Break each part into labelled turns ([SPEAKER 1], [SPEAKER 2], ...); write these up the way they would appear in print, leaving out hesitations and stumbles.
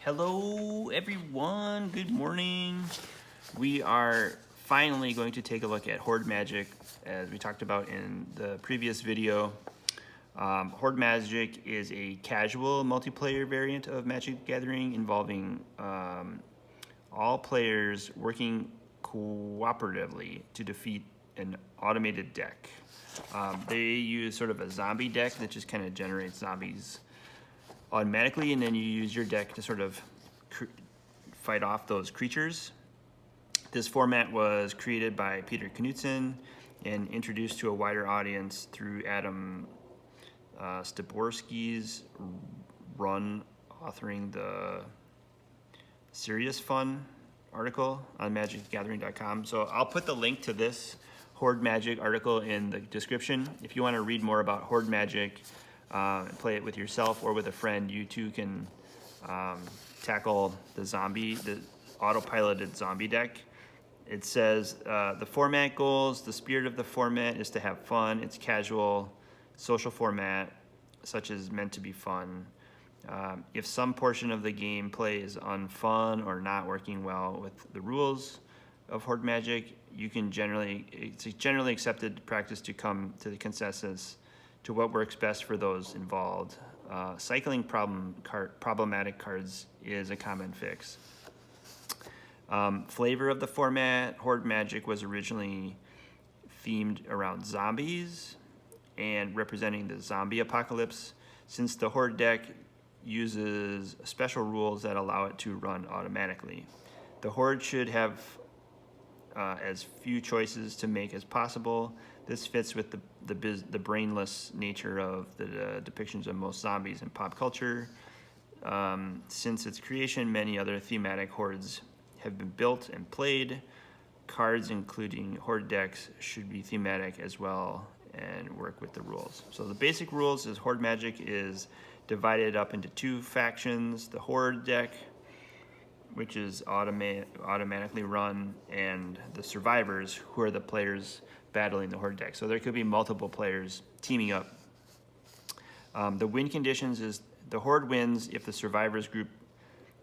[SPEAKER 1] Hello everyone, good morning. We are finally going to take a look at Horde Magic as we talked about in the previous video. Horde Magic is a casual multiplayer variant of Magic the Gathering involving all players working cooperatively to defeat an automated deck. They use sort of a zombie deck that just kind of generates zombies automatically, and then you use your deck to sort of fight off those creatures. This format was created by Peter Knudsen and introduced to a wider audience through Adam Styborski's run authoring the Serious Fun article on magicgathering.com. So I'll put the link to this Horde Magic article in the description. If you want to read more about Horde Magic, play it with yourself or with a friend, you too can tackle the autopiloted zombie deck. It says the format goals, the spirit of the format is to have fun. It's casual, social format, such as meant to be fun. If some portion of the gameplay is unfun or not working well with the rules of Horde Magic, it's a generally accepted practice to come to the consensus to what works best for those involved. Cycling problematic cards is a common fix. Flavor of the format, Horde Magic was originally themed around zombies and representing the zombie apocalypse. Since the Horde deck uses special rules that allow it to run automatically, the Horde should have as few choices to make as possible. This fits with the brainless nature of the depictions of most zombies in pop culture. Since its creation, many other thematic hordes have been built and played. Cards including Horde decks should be thematic as well and work with the rules. So the basic rules is Horde Magic is divided up into two factions: the Horde deck, which is automatically run, and the survivors, who are the players battling the Horde deck. So there could be multiple players teaming up. The win conditions is the Horde wins if the survivors group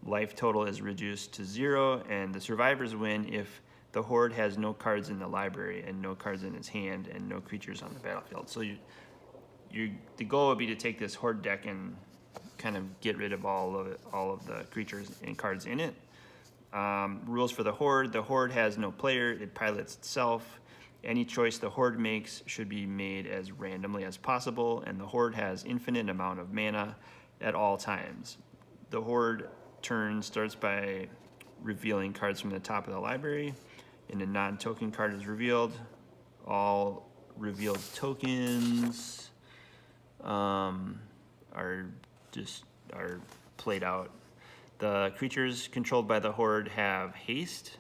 [SPEAKER 1] life total is reduced to 0, and the survivors win if the Horde has no cards in the library and no cards in its hand and no creatures on the battlefield. So the goal would be to take this Horde deck and kind of get rid of all of the creatures and cards in it. Rules for the Horde has no player, it pilots itself. Any choice the Horde makes should be made as randomly as possible, and the Horde has infinite amount of mana at all times. The Horde turn starts by revealing cards from the top of the library, and a non-token card is revealed. All revealed tokens are played out. The creatures controlled by the Horde have haste.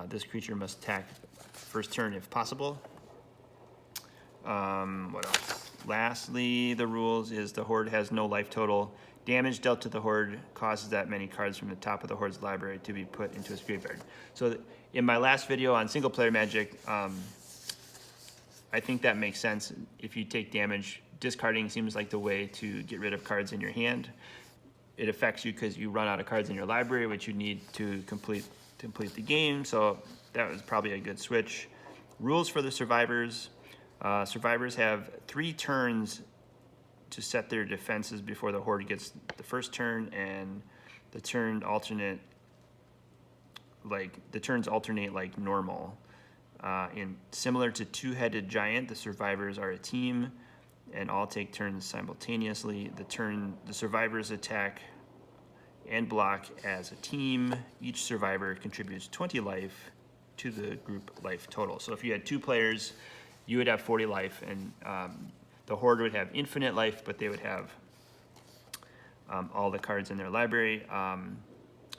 [SPEAKER 1] This creature must attack first turn if possible. What else? Lastly, the rules is the Horde has no life total. Damage dealt to the Horde causes that many cards from the top of the Horde's library to be put into its graveyard. So in my last video on single player Magic, I think that makes sense. If you take damage, discarding seems like the way to get rid of cards in your hand. It affects you because you run out of cards in your library, which you need to complete the game. So that was probably a good switch. Rules for the survivors. Survivors have 3 turns to set their defenses before the Horde gets the first turn, and the turns alternate like normal. Similar to Two-Headed Giant, the survivors are a team and all take turns simultaneously. The survivors attack and block as a team. Each survivor contributes 20 life to the group life total. So if you had 2 players, you would have 40 life, and the Horde would have infinite life, but they would have all the cards in their library.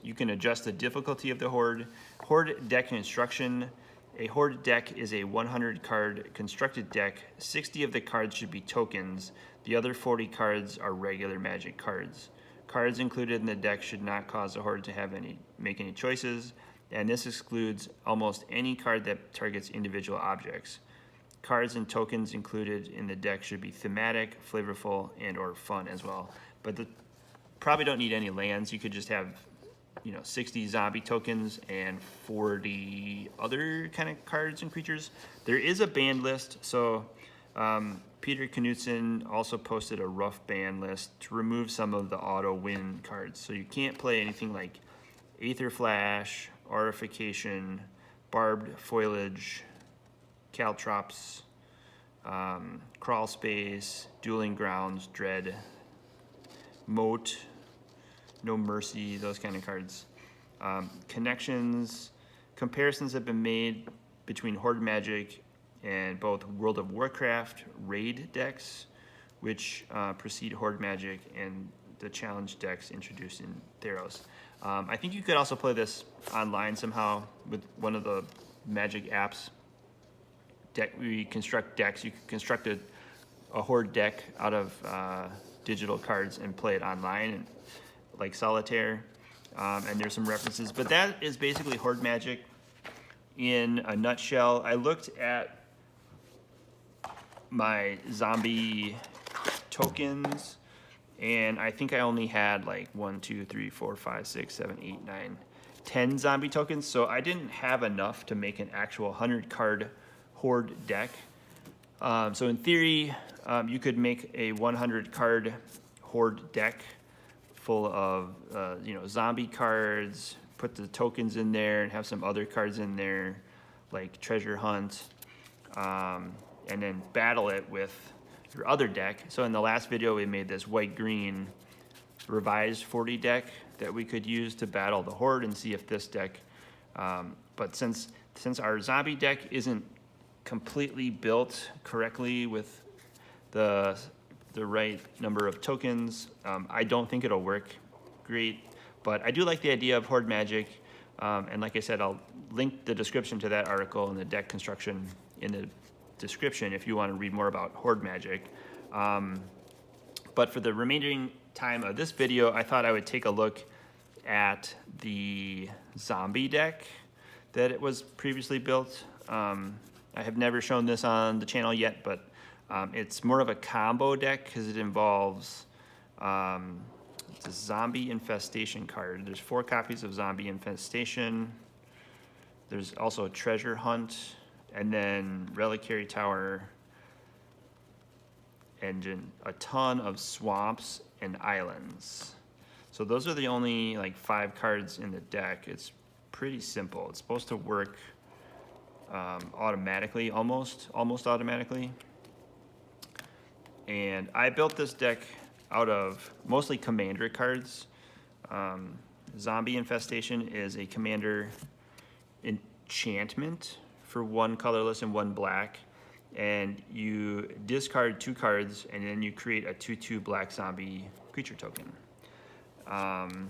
[SPEAKER 1] You can adjust the difficulty of the Horde. Horde deck construction. A Horde deck is a 100 card constructed deck. 60 of the cards should be tokens. The other 40 cards are regular Magic cards. Cards included in the deck should not cause the Horde to make any choices, and this excludes almost any card that targets individual objects. Cards and tokens included in the deck should be thematic, flavorful, and or fun as well. But the probably don't need any lands. You could just have, you know, 60 zombie tokens and 40 other kind of cards and creatures. There is a banned list, so Peter Knudsen also posted a rough ban list to remove some of the auto win cards. So you can't play anything like Aether Flash, Aurification, Barbed Foliage, Caltrops, Crawl Space, Dueling Grounds, Dread, Moat, No Mercy, those kind of cards. Connections, comparisons have been made between Horde Magic and both World of Warcraft raid decks, which precede Horde Magic, and the challenge decks introduced in Theros. I think you could also play this online somehow with one of the Magic apps. We construct decks. You can construct a Horde deck out of digital cards and play it online, and like Solitaire. And there's some references, but that is basically Horde Magic in a nutshell. I looked at my zombie tokens, and I think I only had like 1, 2, 3, 4, 5, 6, 7, 8, 9, 10 zombie tokens, so I didn't have enough to make an actual 100 card Horde deck. So in theory, you could make a 100 card Horde deck full of you know, zombie cards, put the tokens in there, and have some other cards in there like Treasure Hunt, and then battle it with your other deck. So in the last video, we made this white-green revised 40 deck that we could use to battle the Horde and see if this deck, but since our zombie deck isn't completely built correctly with the right number of tokens, I don't think it'll work great, but I do like the idea of Horde Magic, and like I said, I'll link the description to that article and the deck construction in the description if you want to read more about Horde Magic. But for the remaining time of this video, I thought I would take a look at the zombie deck that it was previously built. I have never shown this on the channel yet, but it's more of a combo deck because it involves it's a Zombie Infestation card. There's 4 copies of Zombie Infestation. There's also a Treasure Hunt, and then Reliquary Tower, and a ton of swamps and islands. So those are the only like 5 cards in the deck. It's pretty simple. It's supposed to work automatically, almost automatically. And I built this deck out of mostly commander cards. Zombie Infestation is a commander enchantment for 1 colorless and 1 black, and you discard 2 cards, and then you create a 2/2 black zombie creature token. And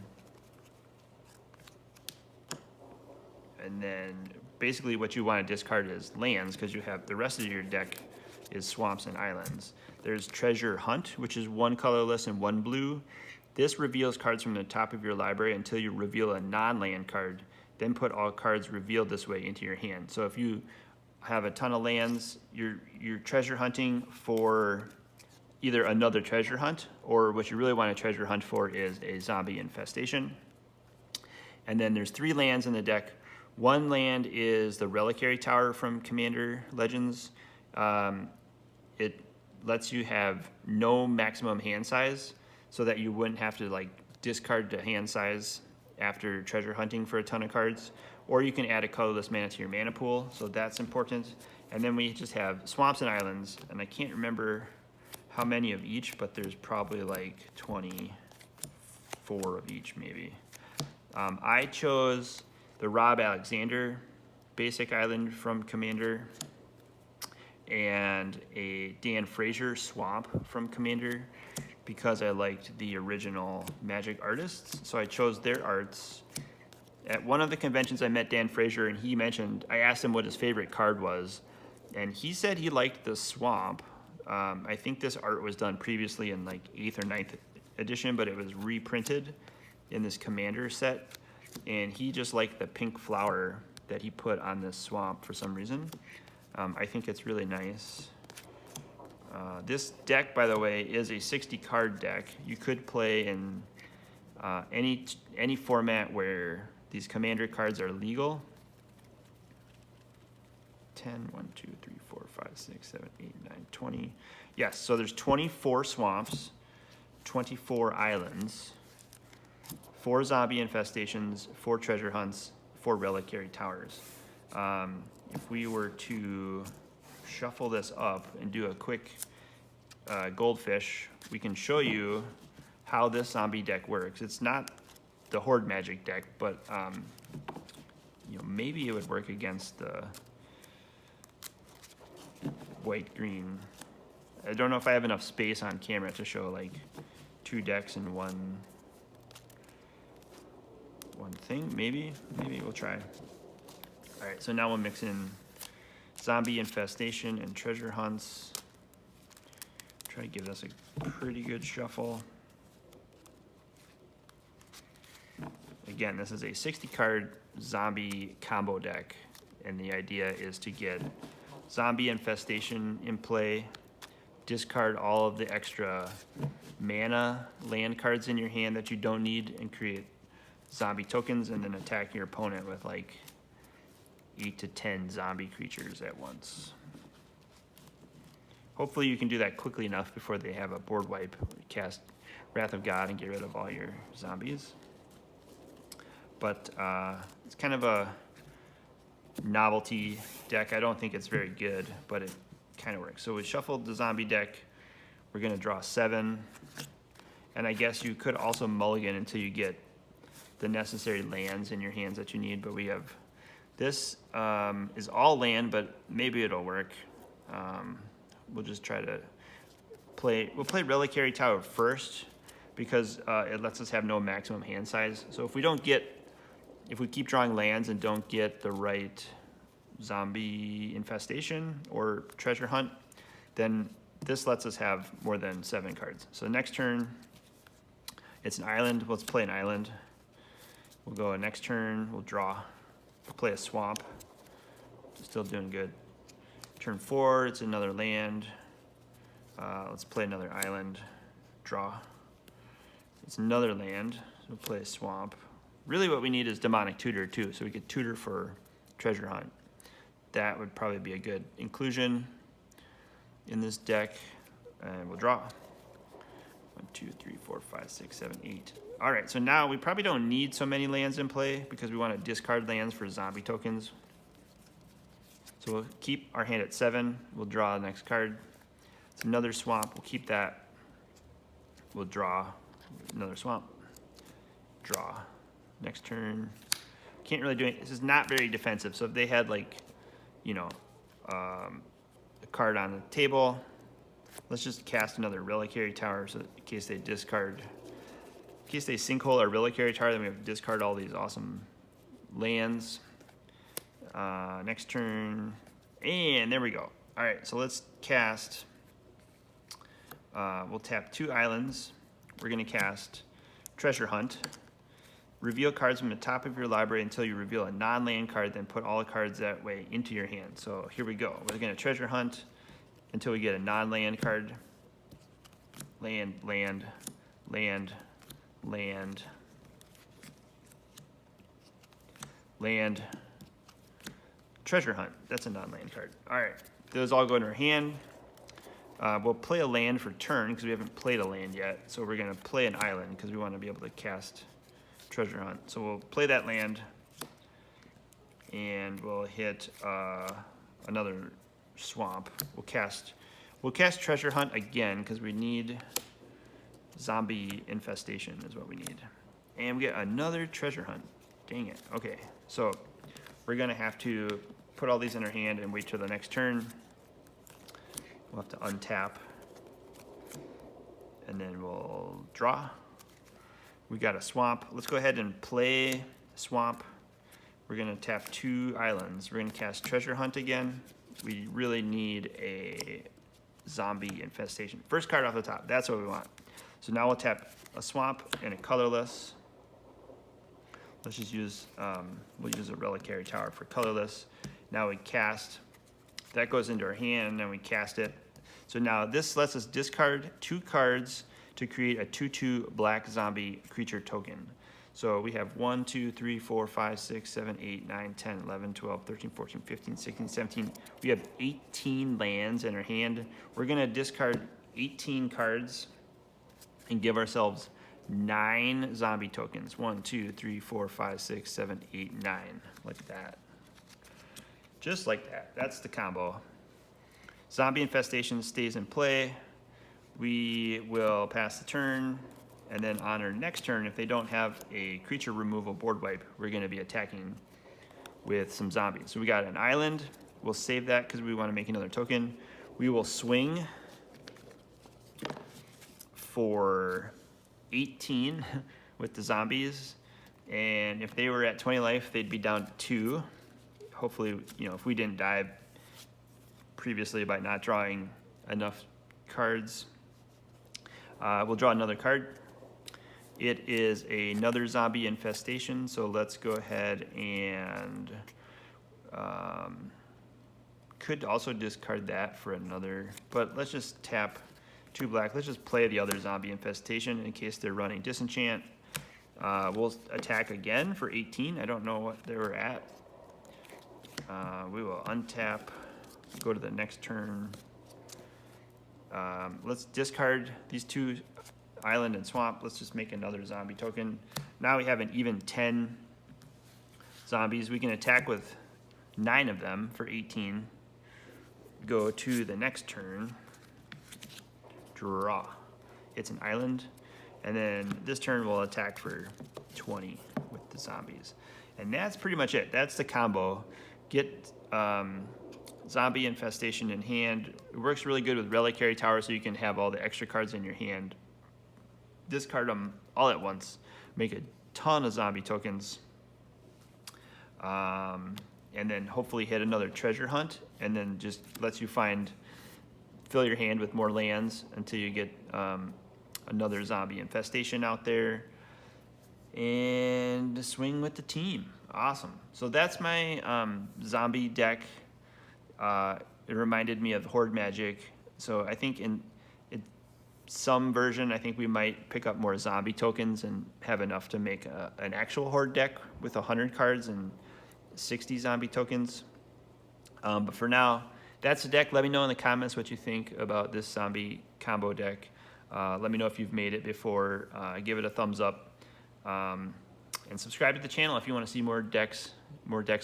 [SPEAKER 1] then basically what you want to discard is lands, because you have the rest of your deck is swamps and islands. There's Treasure Hunt, which is 1 colorless and 1 blue. This reveals cards from the top of your library until you reveal a non-land card. Then put all cards revealed this way into your hand. So if you have a ton of lands, you're treasure hunting for either another treasure hunt, or what you really want to treasure hunt for is a zombie infestation. And then there's 3 lands in the deck. 1 land is the Reliquary Tower from Commander Legends. It lets you have no maximum hand size, so that you wouldn't have to like discard the hand size after treasure hunting for a ton of cards. Or you can add a colorless mana to your mana pool, so that's important. And then we just have swamps and islands, and I can't remember how many of each, but there's probably like 24 of each maybe. I chose the Rob Alexander basic island from Commander, and a Dan Frazier swamp from Commander, because I liked the original Magic artists, so I chose their arts. At one of the conventions I met Dan Frazier, and he mentioned, I asked him what his favorite card was, and he said he liked the swamp. I think this art was done previously in like 8th or 9th edition, but it was reprinted in this Commander set, and he just liked the pink flower that he put on this swamp for some reason. I think it's really nice. This deck, by the way, is a 60 card deck. You could play in Any format where these commander cards are legal. 10, 1, 2, 3, 4, 5, 6, 7, 8, 9, 20. Yes, so there's 24 swamps, 24 islands, 4 zombie infestations, 4 treasure hunts, 4 reliquary towers. If we were to shuffle this up and do a quick goldfish, we can show you how this zombie deck works. It's not the Horde Magic deck, but you know, maybe it would work against the white-green. I don't know if I have enough space on camera to show like 2 decks in one thing. Maybe we'll try. All right, so now we'll mix in zombie infestation and treasure hunts. Try to give this a pretty good shuffle. Again, this is a 60-card zombie combo deck, and the idea is to get zombie infestation in play, discard all of the extra mana land cards in your hand that you don't need, and create zombie tokens, and then attack your opponent with like 8 to 10 zombie creatures at once. Hopefully you can do that quickly enough before they have a board wipe. Cast Wrath of God and get rid of all your zombies. But it's kind of a novelty deck. I don't think it's very good, but it kind of works. So we shuffled the zombie deck. We're gonna draw 7. And I guess you could also mulligan until you get the necessary lands in your hands that you need, but we have, this is all land, but maybe it'll work. We'll just try to we'll play Reliquary Tower first because it lets us have no maximum hand size. So if we keep drawing lands and don't get the right zombie infestation or treasure hunt, then this lets us have more than 7 cards. So next turn, it's an island. Let's play an island. We'll go next turn, we'll draw. We'll play a swamp. Still doing good. Turn 4, it's another land. Let's play another island. Draw. It's another land. We'll play a swamp. Really what we need is Demonic Tutor too, so we could tutor for treasure hunt. That would probably be a good inclusion in this deck. And we'll draw. 1, 2, 3, 4, 5, 6, 7, 8. All right, so now we probably don't need so many lands in play because we want to discard lands for zombie tokens. So we'll keep our hand at 7. We'll draw the next card. It's another swamp. We'll keep that. We'll draw another swamp. Draw. Next turn. Can't really do anything. This is not very defensive. So if they had like, you know, a card on the table, let's just cast another Reliquary Tower so that in case they discard, in case they sinkhole our Reliquary Tower, then we have to discard all these awesome lands. Next turn, and there we go. All right, so let's cast, we'll tap 2 islands. We're gonna cast Treasure Hunt. Reveal cards from the top of your library until you reveal a non-land card, then put all the cards that way into your hand. So here we go. We're gonna Treasure Hunt until we get a non-land card. Land, land, land, land, land, Treasure Hunt. That's a non-land card. All right, those all go in our hand. We'll play a land for turn because we haven't played a land yet. So we're gonna play an island because we want to be able to cast Treasure Hunt. So we'll play that land and we'll hit another swamp. We'll cast Treasure Hunt again because we need zombie infestation is what we need. And we get another Treasure Hunt. Dang it. Okay, so we're gonna have to put all these in our hand and wait till the next turn. We'll have to untap and then we'll draw. We got a swamp. Let's go ahead and play swamp. We're gonna tap 2 islands. We're gonna cast Treasure Hunt again. We really need a zombie infestation. First card off the top, that's what we want. So now we'll tap a swamp and a colorless. Let's just use, we'll use a Reliquary Tower for colorless. Now we cast, that goes into our hand and then we cast it. So now this lets us discard 2 cards to create a 2/2 black zombie creature token. So we have 1, 2, 3, 4, 5, 6, 7, 8, 9, 10, 11, 12, 13, 14, 15, 16, 17. We have 18 lands in our hand. We're gonna discard 18 cards and give ourselves 9 zombie tokens. 1, 2, 3, 4, 5, 6, 7, 8, 9. Like that. Just like that. That's the combo. Zombie infestation stays in play. We will pass the turn. And then on our next turn, if they don't have a creature removal board wipe, we're going to be attacking with some zombies. So we got an island. We'll save that because we want to make another token. We will swing for 18 with the zombies. And if they were at 20 life, they'd be down to 2. Hopefully, you know, if we didn't die previously by not drawing enough cards. We'll draw another card. It is another zombie infestation, so let's go ahead and could also discard that for another, but let's just tap 2 black. Let's just play the other zombie infestation in case they're running disenchant. We'll attack again for 18. I don't know what they were at. We will untap, go to the next turn. Let's discard these 2 island and swamp. Let's just make another zombie token. Now we have an even 10 zombies. We can attack with 9 of them for 18. Go to the next turn. Draw. It's an island. And then this turn we'll attack for 20 with the zombies. And that's pretty much it. That's the combo. Get zombie infestation in hand. It works really good with Reliquary Tower, so you can have all the extra cards in your hand. Discard them all at once. Make a ton of zombie tokens. And then hopefully hit another treasure hunt. And then just lets you fill your hand with more lands until you get another zombie infestation out there. And swing with the team. Awesome. So that's my zombie deck. It reminded me of Horde Magic. So I think in some version, I think we might pick up more zombie tokens and have enough to make an actual Horde deck with 100 cards and 60 zombie tokens. But for now, that's the deck. Let me know in the comments what you think about this zombie combo deck. Let me know if you've made it before. Give it a thumbs up. And subscribe to the channel if you want to see more decks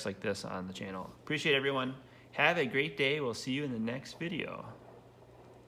[SPEAKER 1] like this on the channel. Appreciate everyone. Have a great day. We'll see you in the next video.